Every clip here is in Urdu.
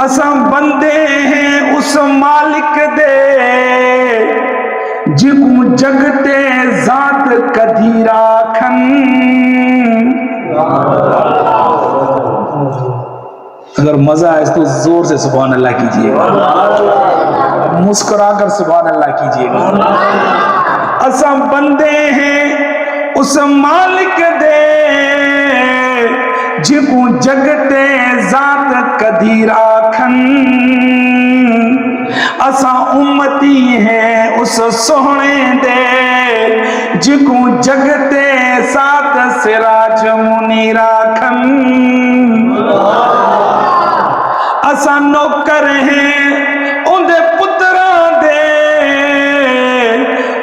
اساں بندے ہیں اس مالک دے جکو جگتے ذات کدھی راکھن. اگر مزہ آئے تو زور سے سبحان اللہ کیجئے گا, مسکرا کر سبحان اللہ کیجئے گا. اساں بندے ہیں اس مالک دے جکو جگتے ذات کدھی راکھن. اساں امتی ہیں اس سونے دے جکو جگتے سات سراج منی راکھن. اساں نوکر ہیں اندے پتران دے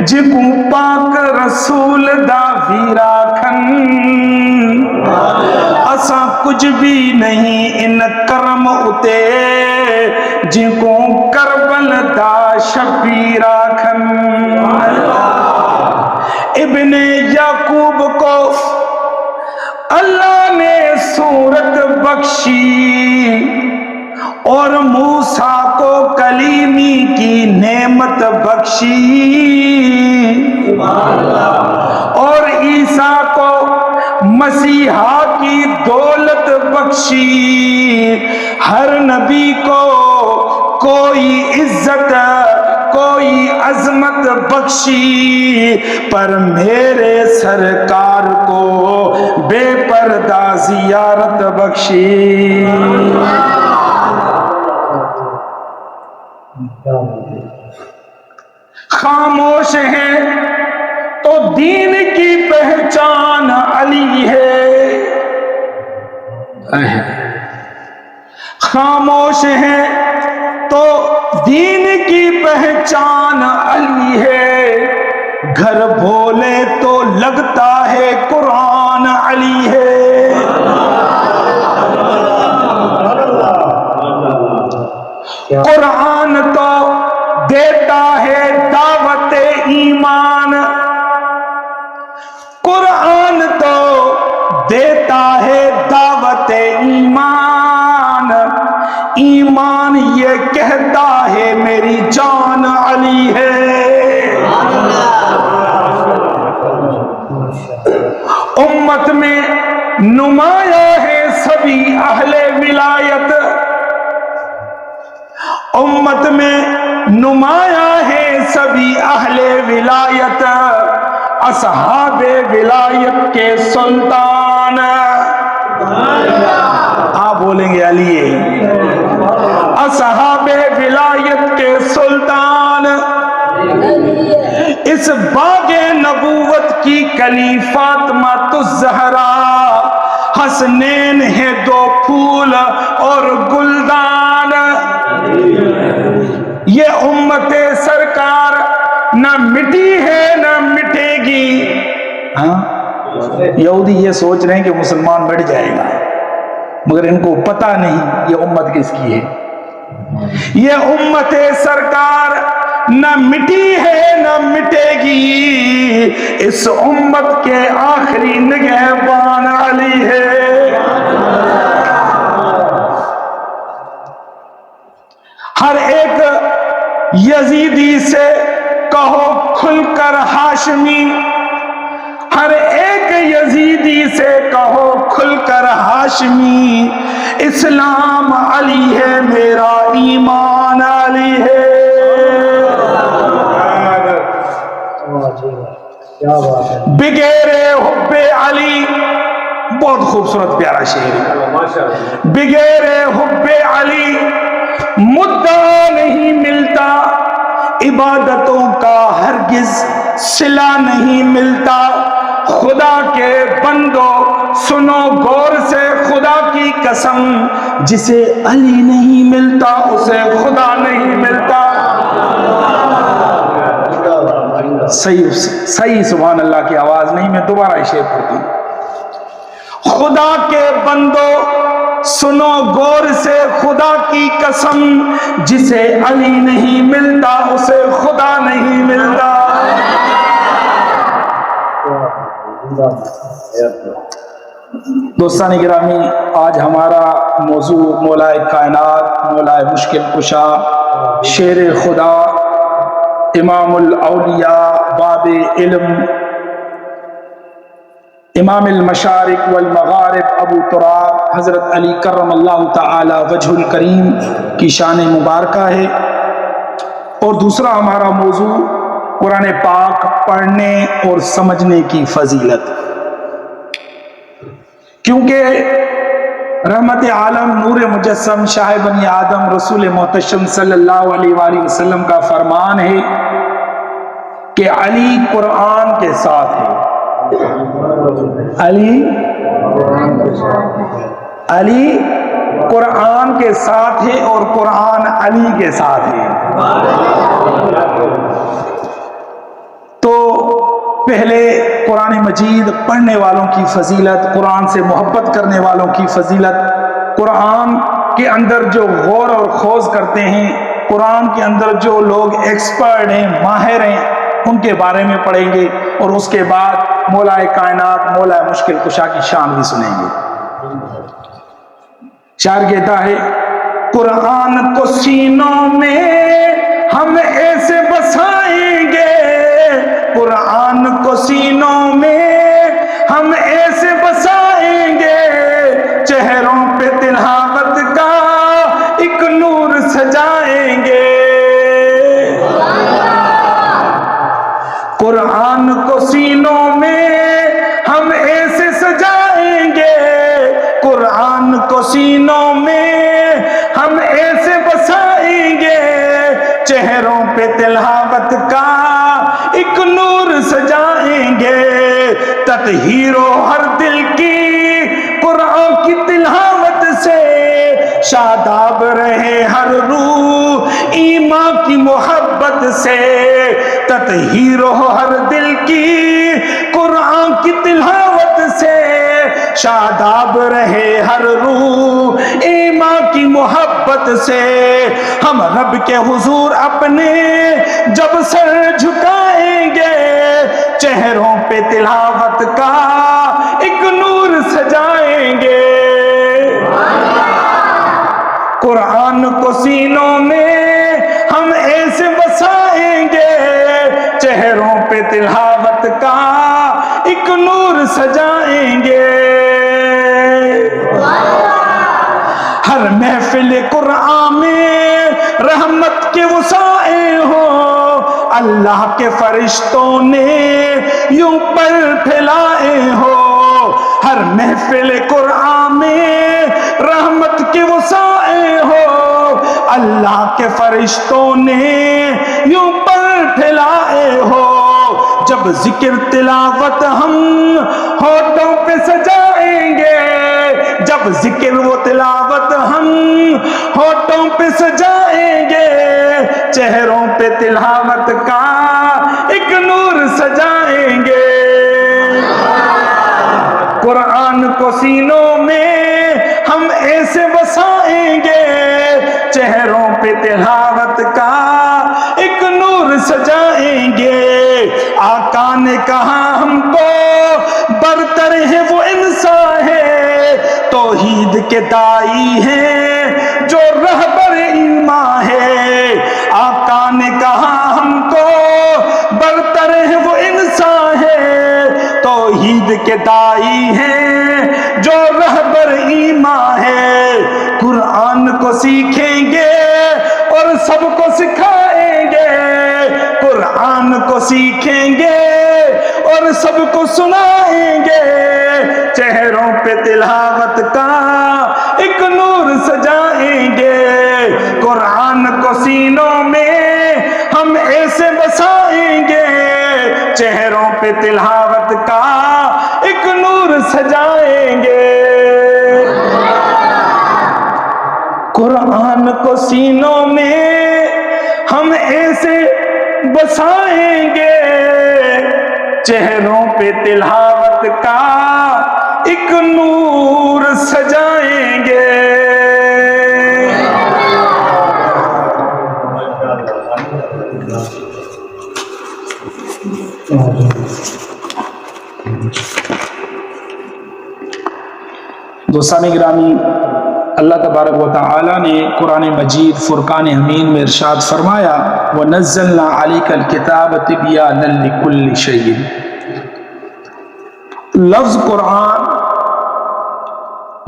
جکو پاک رسول دا بھی راکھن. اساں کچھ بھی نہیں ان کرم اتے جکو کربل دا شبیر راکھن. ابن یعقوب کو اللہ نے صورت بخشی اور موسیٰ کو کلیمی کی نعمت بخشی اور عیسیٰ کو مسیحا کی دولت بخشی. ہر نبی کو کوئی عزت کوئی عظمت بخشی پر میرے سرکار کو بے پردہ زیارت بخشی. خاموش ہیں تو دین کی پہچان علی ہے. خاموش ہیں تو دین کی پہچان علی ہے. گھر بھولے تو لگتا ہے قرآن علی ہے. قرآن تو دیتا ہے دعوت ایمان. قرآن تو دیتا ہے دعوت ایمان. ایمان یہ کہتا ہے میری جان علی ہے. امت میں نمایاں ہے سبھی اہل ولایت. امت میں نمایاں ہے سبھی اہل ولایت. اصحاب ولایت کے سلطان آپ بولیں گے علی ہے. اصحاب ولایت کے سلطان اس باغ نبوت کی کلی فاطمہ الزہرا. حسنین ہے دو پھول اور گلدان. یہ امت سرکار نہ مٹی ہے نہ مٹے گی. یہودی یہ سوچ رہے ہیں کہ مسلمان مٹ جائے گا مگر ان کو پتہ نہیں یہ امت کس کی ہے. یہ امت سرکار نہ مٹی ہے نہ مٹے گی. اس امت کے آخری نگہبان علی ہے. ہر ایک یزیدی سے کہو کھل کر ہاشمی. ہر ایک یزیدی سے کہو کھل کر ہاشمی. اسلام علی ہے میرا ایمان علی ہے. بغیر حب علی بہت خوبصورت پیارا شعر ہے. بغیر حب علی مدعا نہیں ملتا. عبادتوں کا ہرگز صلہ نہیں ملتا. خدا کے بندو سنو غور سے خدا کی قسم جسے علی نہیں ملتا اسے خدا نہیں ملتا. صحیح سبحان اللہ کی آواز نہیں, میں دوبارہ شعر پڑھتا ہوں. خدا کے بندو سنو غور سے خدا کی قسم جسے علی نہیں ملتا اسے خدا نہیں ملتا. دوستان گرامی، آج ہمارا موضوع مولائے کائنات، مولائے مشکل کشا، شیر خدا، امام الاولیاء، باب علم، امام المشارق والمغارب، ابو تراب حضرت علی کرم اللہ تعالی وجہ الکریم کی شان مبارکہ ہے۔ اور دوسرا ہمارا موضوع قرآن پاک پڑھنے اور سمجھنے کی فضیلت، کیونکہ رحمت عالم نور مجسم شاہ بنی آدم رسول محتشم صلی اللہ علیہ وآلہ وسلم کا فرمان ہے کہ علی قرآن کے ساتھ ہے، علی قرآن کے ساتھ ہے اور قرآن علی کے ساتھ ہے۔ تو پہلے قرآن مجید پڑھنے والوں کی فضیلت، قرآن سے محبت کرنے والوں کی فضیلت، قرآن کے اندر جو غور اور خوض کرتے ہیں، قرآن کے اندر جو لوگ ایکسپرٹ ہیں، ماہر ہیں، ان کے بارے میں پڑھیں گے، اور اس کے بعد مولائے کائنات، مولائے مشکل کشا کی شان بھی سنیں گے۔ شاعر کہتا ہے، قرآن کو سینوں میں ہم ایسے بسائیں گے، قرآن کو سینوں میں ہم ایسے بسائیں گے، چہروں پہ تلاوت کا ایک نور سجائیں گے۔ قرآن کو سینوں میں ہم ایسے سجائیں گے، قرآن کو سینوں میں ہم ایسے بسائیں گے، چہروں پہ تلاوت کا ایک نور سجائیں گے، تطہیر و ہر دل کی قرآن کی تلاوت سے، شاداب رہے ہر روح ایمان کی محبت سے، تطہیر و ہر دل کی قرآن کی تلاوت سے، شاداب رہے ہر روح ایمان کی محبت سے، ہم رب کے حضور اپنے جب سر جھکائیں گے، چہروں پہ تلاوت کا ایک نور سجائیں گے۔ قرآن کو سینوں میں ہم ایسے بسائیں گے، چہروں پہ تلاوت کا ایک نور سجائیں گے۔ ہر محفل قرآن میں رحمت کے وسائے ہوں، اللہ کے فرشتوں نے یوں پر پھیلائے ہو، ہر محفل قرآن میں رحمت کے وسائے ہو، اللہ کے فرشتوں نے یوں پر پھیلائے ہو، جب ذکر تلاوت ہم ہونٹوں پہ سجائیں گے، جب ذکر و تلاوت ہم ہونٹوں پہ سجائیں گے، چہروں پہ تلاوت کا ایک نور سجائیں گے۔ قرآن کو سینوں میں ہم ایسے بسائیں گے، چہروں پہ تلاوت کا ایک نور سجائیں گے۔ آقا نے کہا ہم کو برتر ہے وہ انسان ہے، توحید کے دائی ہیں جو رہبر ایمان ہے، آقا نے کہا ہم کو برتر ہے وہ انسان ہے، توحید کے دائی ہیں جو رہبر ایمان ہے۔ قرآن کو سیکھیں گے اور سب کو سکھائیں گے، قرآن کو سیکھیں گے اور سب کو سنائیں گے، چہروں پہ تلاوت کا ایک نور سجائیں گے۔ قرآن کو سینوں میں ہم ایسے بسائیں گے، چہروں پہ تلاوت کا ایک نور سجائیں گے۔ قرآن کو سینوں میں ہم ایسے بسائیں گے، چہروں پہ تلاوت کا ایک نور سجائیں گے۔ دوستان گرامی، اللہ تبارک و تعالی نے قرآن مجید فرقان حمید میں ارشاد فرمایا وَنَزَّلْنَا عَلَيْكَ الْكِتَابَ تِبْيَانًا لِكُلِّ شَيْءٍ۔ لفظ قرآن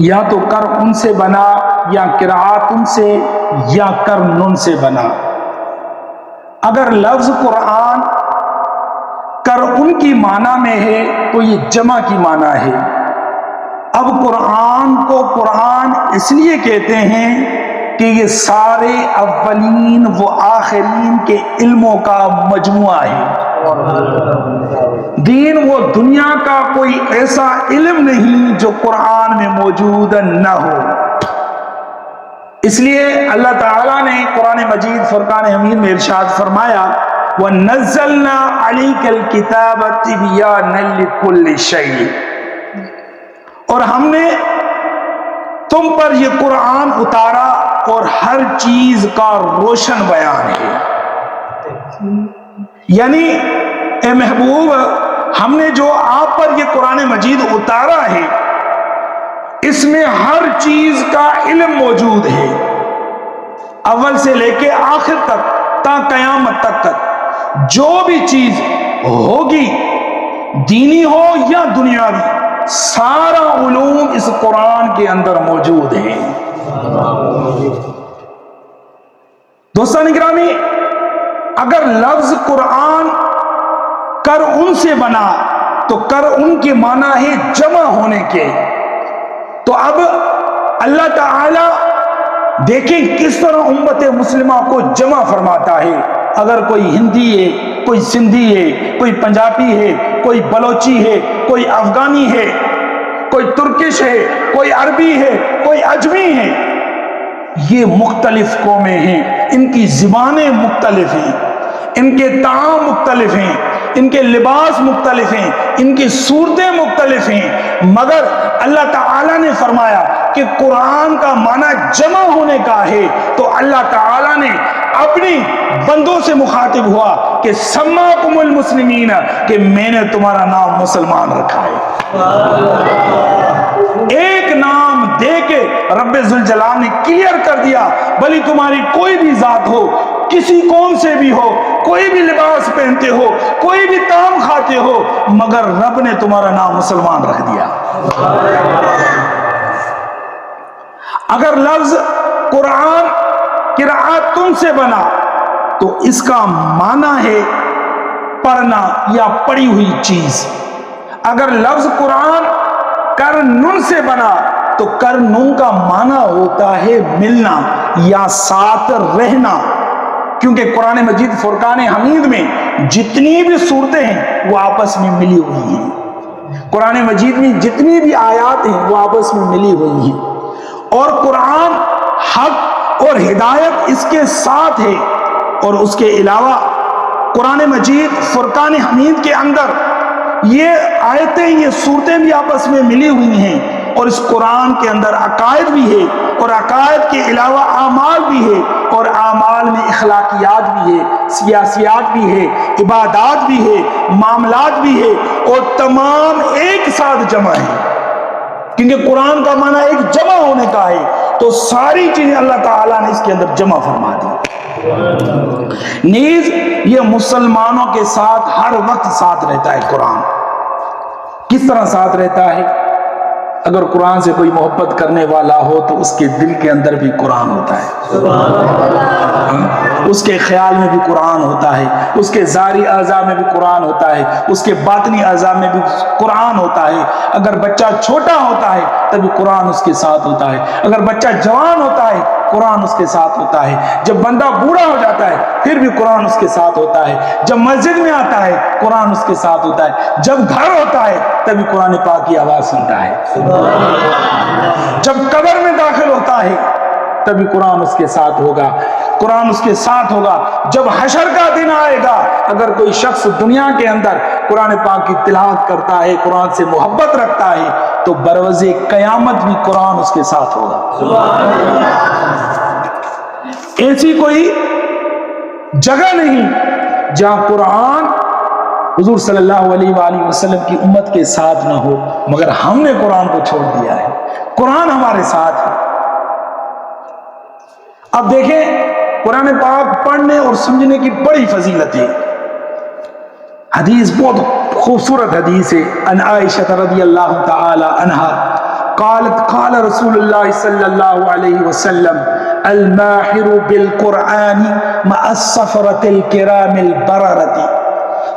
یا تو کر ان سے بنا، یا قرآت ان سے، یا کر نون سے بنا۔ اگر لفظ قرآن کر ان کی معنی میں ہے تو یہ جمع کی معنی ہے۔ اب قرآن کو قرآن اس لیے کہتے ہیں کہ یہ سارے اولین و آخرین کے علموں کا مجموعہ ہے۔ دین و دنیا کا کوئی ایسا علم نہیں جو قرآن میں موجود نہ ہو۔ اس لیے اللہ تعالیٰ نے قرآن مجید فرقان حمید میں ارشاد فرمایا وَنَزَّلْنَا عَلَيْكَ الْكِتَابَ تِبْيَانًا لِكُلِّ شَيْءٍ، اور ہم نے تم پر یہ قرآن اتارا اور ہر چیز کا روشن بیان ہے۔ یعنی اے محبوب، ہم نے جو آپ پر یہ قرآن مجید اتارا ہے اس میں ہر چیز کا علم موجود ہے، اول سے لے کے آخر تک تا قیامت تک جو بھی چیز ہوگی، دینی ہو یا دنیاوی، سارا علوم اس قرآن کے اندر موجود ہیں۔ دوستان گرامی، اگر لفظ قرآن کر ان سے بنا تو کر ان کے معنی ہے جمع ہونے کے۔ تو اب اللہ تعالی دیکھیں کس طرح امت مسلمہ کو جمع فرماتا ہے۔ اگر کوئی ہندی ہے، کوئی سندھی ہے، کوئی پنجابی ہے، کوئی بلوچی ہے، کوئی افغانی ہے، کوئی ترکش ہے، کوئی عربی ہے، کوئی اجمی ہے، یہ مختلف قومیں ہیں، ان کی زبانیں مختلف ہیں، ان کے طعام مختلف ہیں، ان کے لباس مختلف ہیں، ان کی صورتیں مختلف ہیں، مگر اللہ تعالیٰ نے فرمایا کہ قرآن کا معنی جمع ہونے کا ہے۔ تو اللہ تعالیٰ نے اپنی بندوں سے مخاطب ہوا کہ سماکم المسلمین، کہ میں نے تمہارا نام مسلمان رکھا ہے۔ ایک نام دے کے رب ذوالجلال نے کلیئر کر دیا، بھلی تمہاری کوئی بھی ذات ہو، کسی قوم سے بھی ہو، کوئی بھی لباس پہنتے ہو، کوئی بھی طعام کھاتے ہو، مگر رب نے تمہارا نام مسلمان رکھ دیا۔ اگر لفظ قرآن قرآت تم سے بنا تو اس کا معنی ہے پڑھنا یا پڑھی ہوئی چیز۔ اگر لفظ قرآن کر نون سے بنا تو کر نون کا معنی ہوتا ہے ملنا یا ساتھ رہنا، کیونکہ قرآن مجید فرقان حمید میں جتنی بھی صورتیں ہیں وہ آپس میں ملی ہوئی ہیں، قرآن مجید میں جتنی بھی آیات ہیں وہ آپس میں ملی ہوئی ہیں، اور قرآن حق اور ہدایت اس کے ساتھ ہے۔ اور اس کے علاوہ قرآن مجید فرقان حمید کے اندر یہ آیتیں، یہ صورتیں بھی آپس میں ملی ہوئی ہیں، اور اس قرآن کے اندر عقائد بھی ہے، اور عقائد کے علاوہ اعمال بھی ہے، اور اعمال میں اخلاقیات بھی ہے، سیاسیات بھی ہے، عبادات بھی ہے، معاملات بھی ہے، اور تمام ایک ساتھ جمع ہیں، کیونکہ قرآن کا معنی ایک جمع ہونے کا ہے۔ تو ساری چیزیں اللہ تعالیٰ نے اس کے اندر جمع فرما دی۔ نیز یہ مسلمانوں کے ساتھ ہر وقت ساتھ رہتا ہے۔ قرآن کس طرح ساتھ رہتا ہے؟ اگر قرآن سے کوئی محبت کرنے والا ہو تو اس کے دل کے اندر بھی قرآن ہوتا ہے، اس کے خیال میں بھی قرآن ہوتا ہے، اس کے ظاہری اعضاء میں بھی قرآن ہوتا ہے، اس کے باطنی اعضاء میں بھی قرآن ہوتا ہے۔ اگر بچہ چھوٹا ہوتا ہے تبھی قرآن اس کے ساتھ ہوتا ہے، اگر بچہ جوان ہوتا ہے قرآن اس کے ساتھ ہوتا ہے، جب بندہ بوڑھا ہو جاتا ہے پھر بھی قرآن اس کے ساتھ ہوتا ہے، جب مسجد میں آتا ہے قرآن اس کے ساتھ ہوتا ہے، جب گھر ہوتا ہے تبھی قرآن پاک کی آواز سنتا ہے، جب قبر میں داخل ہوتا ہے تبھی قرآن اس کے ساتھ ہوگا، قرآن اس کے ساتھ ہوگا۔ جب حشر کا دن آئے گا، اگر کوئی شخص دنیا کے اندر قرآن پاک کی تلاوت کرتا ہے، قرآن سے محبت رکھتا ہے، تو بروز قیامت بھی قرآن اس کے ساتھ ہوگا۔ ایسی کوئی جگہ نہیں جہاں قرآن حضور صلی اللہ علیہ وآلہ وسلم کی امت کے ساتھ نہ ہو، مگر ہم نے قرآن کو چھوڑ دیا ہے۔ قرآن ہمارے ساتھ ہے۔ اب دیکھیں قرآن پاک پڑھنے اور سمجھنے کی بڑی فضیلت ہے۔ حدیث بہت خوبصورت حدیث ہے، ان عائشہ رضی اللہ تعالی عنہا قالت قال رسول اللہ صلی اللہ علیہ وسلم الماحر بالقرآن مع السفرة الكرام البررة۔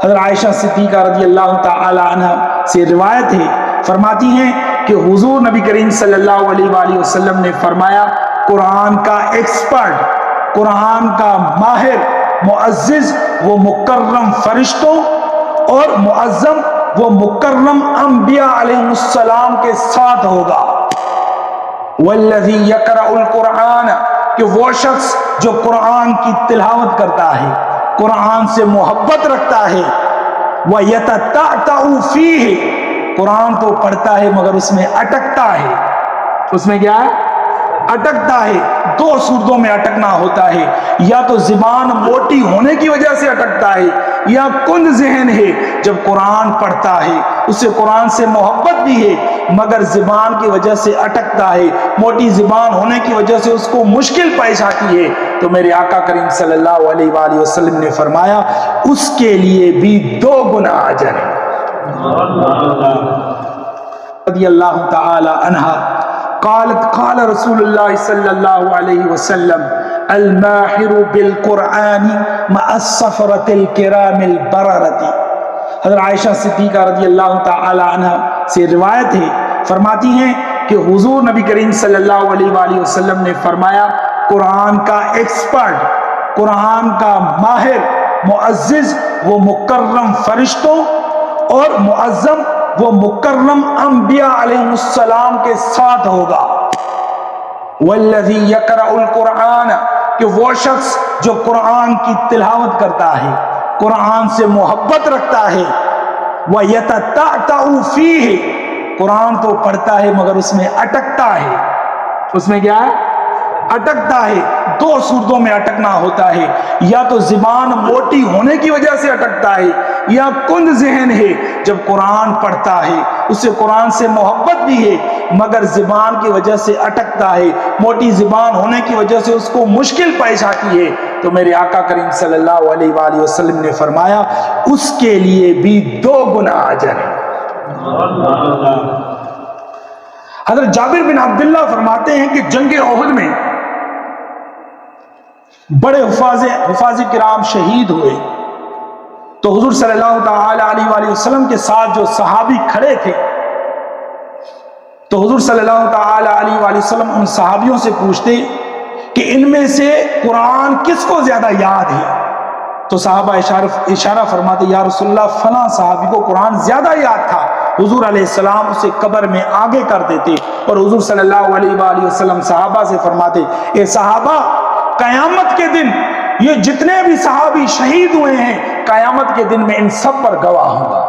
حضرت عائشہ صدیقہ رضی اللہ تعالی عنہ سے روایت ہے، فرماتی ہیں کہ حضور نبی کریم صلی اللہ علیہ وآلہ وسلم نے فرمایا قرآن کا ایکسپرٹ، قرآن کا ماہر، معزز وہ مکرم فرشتوں اور معظم وہ مکرم انبیاء علیہ السلام کے ساتھ ہوگا۔ والذی یقرأ القرآن، کہ وہ شخص جو قرآن کی تلاوت کرتا ہے، قرآن سے محبت رکھتا ہے، وَيَتَتَعْتَعُ فِيهِ، قرآن تو پڑھتا ہے مگر اس میں اٹکتا ہے۔ اس میں کیا ہے؟ اٹکتا ہے۔ دو صورتوں میں اٹکنا ہوتا ہے، یا تو زبان موٹی ہونے کی وجہ سے اٹکتا ہے، یا کند ذہن ہے، جب قرآن پڑھتا ہے اسے قرآن سے محبت بھی ہے مگر زبان کی وجہ سے اٹکتا ہے، موٹی زبان ہونے کی وجہ سے اس کو مشکل پیش آتی ہے، تو میرے آقا کریم صلی اللہ علیہ وآلہ وسلم نے فرمایا اس کے لیے بھی 2 گنا اجر ہے۔ رضی اللہ تعالی عنہا قالت قال رسول اللہ صلی اللہ علیہ وسلم الماحر بالقرآن مع السفرة الكرام البررة۔ حضرت عائشہ صدیقہ رضی اللہ تعالی عنہ سے روایت ہے، فرماتی ہیں کہ حضور نبی کریم صلی اللہ علیہ وآلہ وسلم نے فرمایا قرآن کا ایکسپرٹ، قرآن کا ماہر، معزز وہ مکرم فرشتوں اور معظم وہ مکرم انبیاء علیہ السلام کے ساتھ ہوگا۔ والذی یقرأ القرآن، کہ وہ شخص جو قرآن کی تلاوت کرتا ہے، قرآن سے محبت رکھتا ہے، وَيَتَتَعْتَعُ فِيهِ، قرآن تو پڑھتا ہے مگر اس میں اٹکتا ہے۔ اس میں کیا ہے؟ اٹکتا ہے۔ 2 صورتوں میں اٹکنا ہوتا ہے، یا تو زبان موٹی ہونے کی وجہ سے اٹکتا ہے، یا کند ذہن ہے، جب قرآن پڑھتا ہے اسے قرآن سے محبت بھی ہے مگر زبان کی وجہ سے اٹکتا ہے، موٹی زبان ہونے کی وجہ سے اس کو مشکل پیش آتی ہے، تو میرے آقا کریم صلی اللہ علیہ وآلہ وسلم نے فرمایا اس کے لیے بھی 2 گنا اجر ہے۔ حضرت جابر بن عبداللہ فرماتے ہیں کہ جنگ احد میں بڑے حفاظ کرام شہید ہوئے، تو حضور صلی اللہ تعالی علیہ وآلہ وسلم کے ساتھ جو صحابی کھڑے تھے، تو حضور صلی اللہ تعالی علیہ وآلہ وسلم ان صحابیوں سے پوچھتے کہ ان میں سے قرآن کس کو زیادہ یاد ہے؟ تو صحابہ اشارہ فرماتے یا رسول اللہ فلاں صحابی کو قرآن زیادہ یاد تھا۔ حضور علیہ السلام اسے قبر میں آگے کر دیتے، اور حضور صلی اللہ علیہ وآلہ وسلم صحابہ سے فرماتے اے صحابہ قیامت کے دن یہ جتنے بھی صحابی شہید ہوئے ہیں قیامت کے دن میں ان سب پر گواہ ہوں گا۔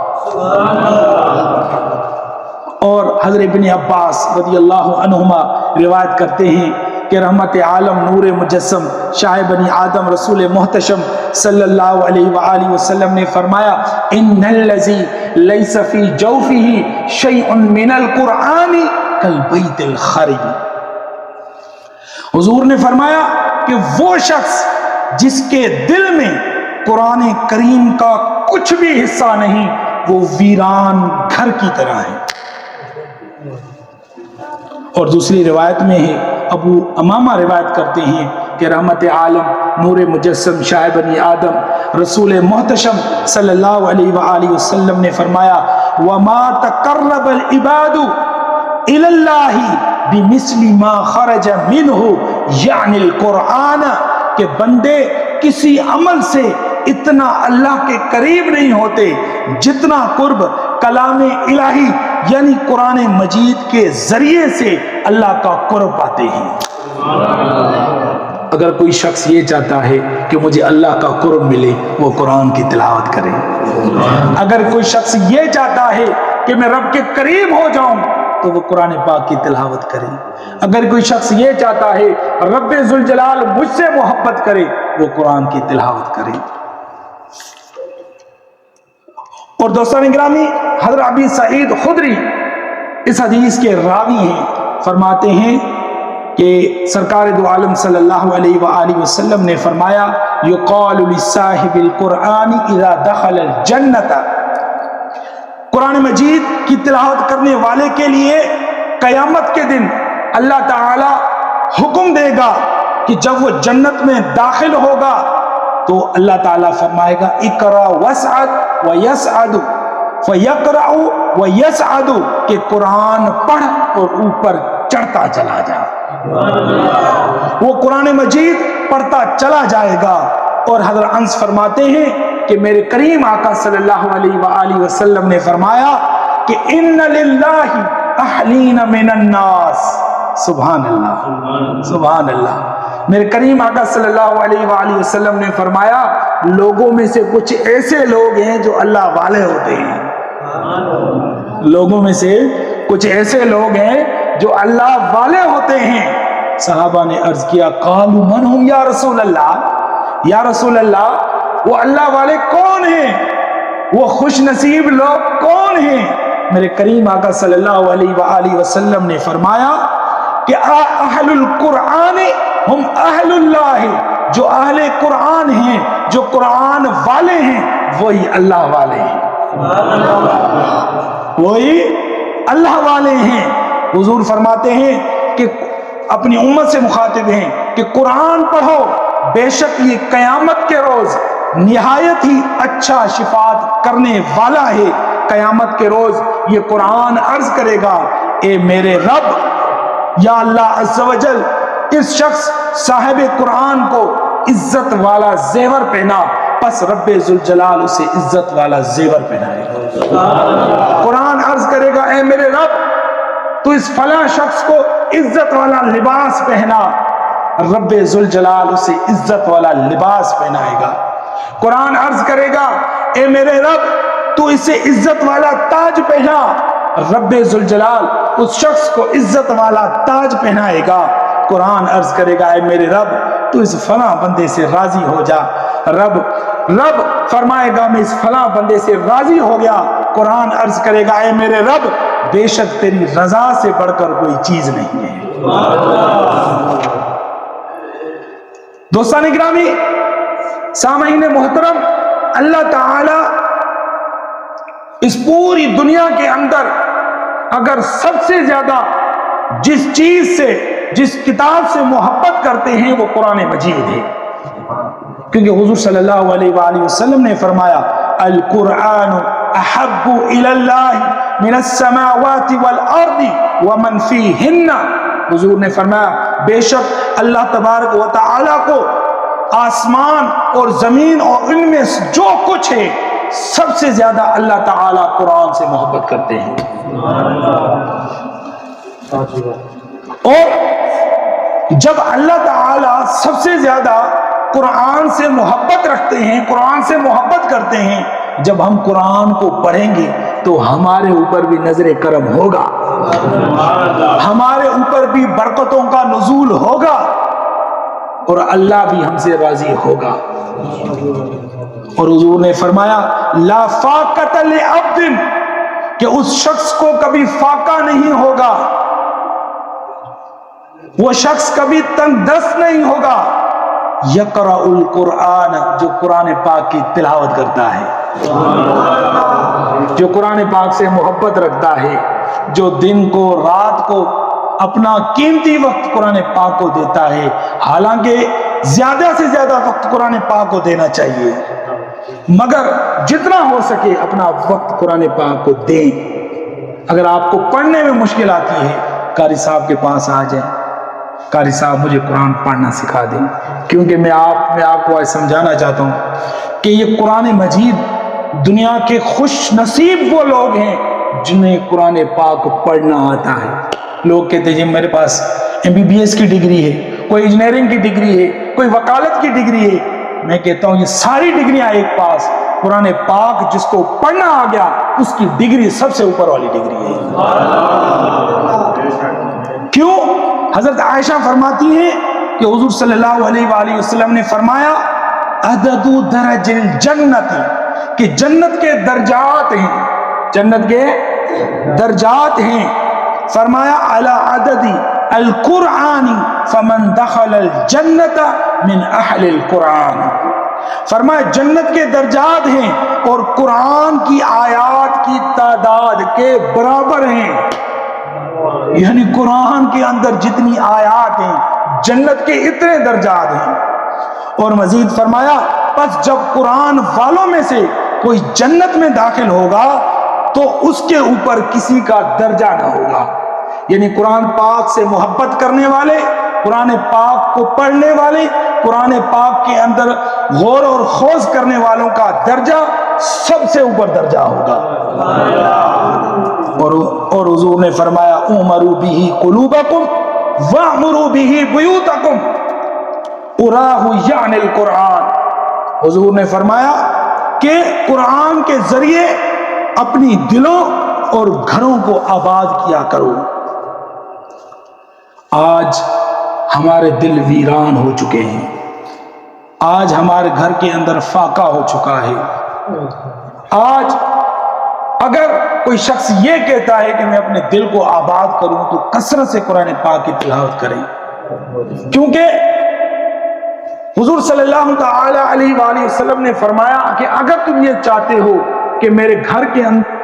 اور حضرت ابن عباس رضی اللہ عنہما روایت کرتے ہیں کہ رحمت عالم نور مجسم شاہ بنی آدم رسول محتشم صلی اللہ علیہ وآلہ وسلم نے فرمایا ان الذی لیس فی جوفہ شیء من القرآن کالبیت الخرب۔ حضور نے فرمایا کہ وہ شخص جس کے دل میں قرآن کریم کا کچھ بھی حصہ نہیں وہ ویران گھر کی طرح ہے۔ اور دوسری روایت میں ہے، ابو امامہ روایت کرتے ہیں کہ رحمت عالم نور مجسم شاہ بنی آدم رسول محتشم صلی اللہ علیہ وآلہ وسلم نے فرمایا وَمَا تَقَرَّبَ الْعِبَادُ إِلَى اللَّهِ بِمِثْلِ مَا خَرَجَ مِنْهُ یعنی القرآن، کہ بندے کسی عمل سے اتنا اللہ کے قریب نہیں ہوتے جتنا قرب کلام الہی یعنی قرآن مجید کے ذریعے سے اللہ کا قرب پاتے ہیں۔ اگر کوئی شخص یہ چاہتا ہے کہ مجھے اللہ کا قرب ملے وہ قرآن کی تلاوت کرے، اگر کوئی شخص یہ چاہتا ہے کہ میں رب کے قریب ہو جاؤں تو وہ قرآن پاک کی تلاوت کرے، اگر کوئی شخص یہ چاہتا ہے رب ذوالجلال مجھ سے محبت کرے وہ قرآن کی تلاوت کرے۔ اور دوستان گرامی حضرت ابی سعید خدری اس حدیث کے راوی ہیں، فرماتے ہیں کہ سرکار دو عالم صلی اللہ علیہ وآلہ وسلم نے فرمایا یقال لصاحب القرآن اذا دخل الجنت، قرآن مجید کی تلاوت کرنے والے کے لیے قیامت کے دن اللہ تعالی حکم دے گا کہ جب وہ جنت میں داخل ہوگا تو اللہ تعالیٰ فرمائے گا اقرا واسعد ویسعد فیقرأ ویسعد، کہ قرآن پڑھ اور اوپر چڑھتا چلا جا۔ وہ قرآن مجید پڑھتا چلا جائے گا۔ اور حضرت انس فرماتے ہیں کہ میرے کریم آقا صلی اللہ علیہ وآلہ وسلم نے فرمایا کہ ان للہ اہلین من الناس، سبحان اللہ سبحان اللہ، میرے کریم آقا صلی اللہ علیہ وآلہ وسلم نے فرمایا لوگوں میں سے کچھ ایسے لوگ ہیں جو اللہ والے ہوتے ہیں، لوگوں میں سے کچھ ایسے لوگ ہیں جو اللہ والے ہوتے ہیں۔ صحابہ نے عرض کیا قالوا من ہم یا رسول اللہ، یا رسول اللہ وہ اللہ والے کون ہیں، وہ خوش نصیب لوگ کون ہیں؟ میرے کریم آقا صلی اللہ علیہ وآلہ وسلم نے فرمایا کہ اہل القرآن ہم اہل اللہ، جو اہل قرآن ہیں، جو قرآن والے ہیں، وہی اللہ والے ہیں، وہی اللہ والے ہیں۔ حضور فرماتے ہیں کہ اپنی امت سے مخاطب ہیں کہ قرآن پڑھو، بے شک یہ قیامت کے روز نہایت ہی اچھا شفاعت کرنے والا ہے۔ قیامت کے روز یہ قرآن عرض کرے گا اے میرے رب، یا اللہ عز و جل اس شخص صاحب قرآن کو عزت والا زیور پہنا، پس رب ذوالجلال اسے عزت والا زیور پہنائے گا۔ قرآن عرض کرے گا اے میرے رب تو اس فلاں شخص کو عزت والا لباس پہنا، رب ذوالجلال اسے عزت والا لباس پہنائے گا۔ قرآن عرض کرے گا اے میرے رب تو اسے عزت والا تاج پہنا، رب ذوالجلال اس شخص کو عزت والا تاج پہنائے گا۔ قرآن عرض کرے گا اے میرے رب تو اس فلاں بندے سے راضی ہو جا، رب فرمائے گا میں اس فلاں بندے سے راضی ہو گیا۔ قرآن عرض کرے گا اے میرے رب بے شک تیری رضا سے بڑھ کر کوئی چیز نہیں ہے۔ دوستان گرامی، سامعین محترم، اللہ تعالی اس پوری دنیا کے اندر اگر سب سے زیادہ جس چیز سے، جس کتاب سے محبت کرتے ہیں وہ قرآن مجید ہے، کیونکہ حضور صلی اللہ علیہ وآلہ وسلم نے فرمایا القرآن احب الی اللہ من السماوات والارض ومن فیہن، حضور نے فرمایا بے شک اللہ تبارک و تعالی کو آسمان اور زمین اور ان میں جو کچھ ہے سب سے زیادہ اللہ تعالی قرآن سے محبت کرتے ہیں۔ اور جب اللہ تعالی سب سے زیادہ قرآن سے محبت رکھتے ہیں، قرآن سے محبت کرتے ہیں، جب ہم قرآن کو پڑھیں گے تو ہمارے اوپر بھی نظر کرم ہوگا، ہمارے اوپر بھی برکتوں کا نزول ہوگا اور اللہ بھی ہم سے راضی ہوگا۔ اور حضور نے فرمایا لا فاقۃ لعبد، کہ اس شخص کو کبھی فاقہ نہیں ہوگا، وہ شخص کبھی تنگ دست نہیں ہوگا، یقرأ القرآن، جو قرآن پاک کی تلاوت کرتا ہے، جو قرآن پاک سے محبت رکھتا ہے، جو دن کو رات کو اپنا قیمتی وقت قرآن پاک کو دیتا ہے۔ حالانکہ زیادہ سے زیادہ وقت قرآن پاک کو دینا چاہیے، مگر جتنا ہو سکے اپنا وقت قرآن پاک کو دیں۔ اگر آپ کو پڑھنے میں مشکل آتی ہے قاری صاحب کے پاس آ جائیں، قاری صاحب مجھے قرآن پڑھنا سکھا دیں، کیونکہ میں آپ کو سمجھانا چاہتا ہوں کہ یہ قرآن مجید دنیا کے خوش نصیب وہ لوگ ہیں جنہیں قرآن پاک پڑھنا آتا ہے۔ لوگ کہتے ہیں جی میرے پاس MBBS کی ڈگری ہے، کوئی انجینئرنگ کی ڈگری ہے، کوئی وکالت کی ڈگری ہے۔ میں کہتا ہوں یہ ساری ڈگریاں ایک پاس، قرآن پاک جس کو پڑھنا آ گیا اس کی ڈگری سب سے اوپر والی ڈگری ہے۔ کیوں؟ حضرت عائشہ فرماتی ہیں کہ حضور صلی اللہ علیہ وآلہ وسلم نے فرمایا عدد درج الجنت، کہ جنت کے درجات ہیں، جنت کے درجات ہیں فرمایا علی عدد القرآن فمن دخل الجنت من اہل القرآن، فرمایا جنت کے درجات ہیں اور قرآن کی آیات کی تعداد کے برابر ہیں، یعنی قرآن کے اندر جتنی آیات ہیں جنت کے اتنے درجات ہیں۔ اور مزید فرمایا پس جب قرآن والوں میں سے کوئی جنت میں داخل ہوگا تو اس کے اوپر کسی کا درجہ نہ ہوگا، یعنی قرآن پاک سے محبت کرنے والے، قرآن پاک کو پڑھنے والے، قرآن پاک کے اندر غور اور خوض کرنے والوں کا درجہ سب سے اوپر درجہ ہوگا۔ اور حضور نے فرمایا امروا به قلوبکم وامروا به بیوتکم اراہ یعنی القرآن، حضور نے فرمایا کہ قرآن کے ذریعے اپنی دلوں اور گھروں کو آباد کیا کرو۔ آج ہمارے دل ویران ہو چکے ہیں، آج ہمارے گھر کے اندر فاقہ ہو چکا ہے۔ آج اگر کوئی شخص یہ کہتا ہے کہ میں اپنے دل کو آباد کروں تو کثرت سے قرآن پاک کی تلاوت کریں، کیونکہ حضور صلی اللہ تعالی علیہ وآلہ وسلم نے فرمایا کہ اگر تم یہ چاہتے ہو کہ میرے گھر کے اندر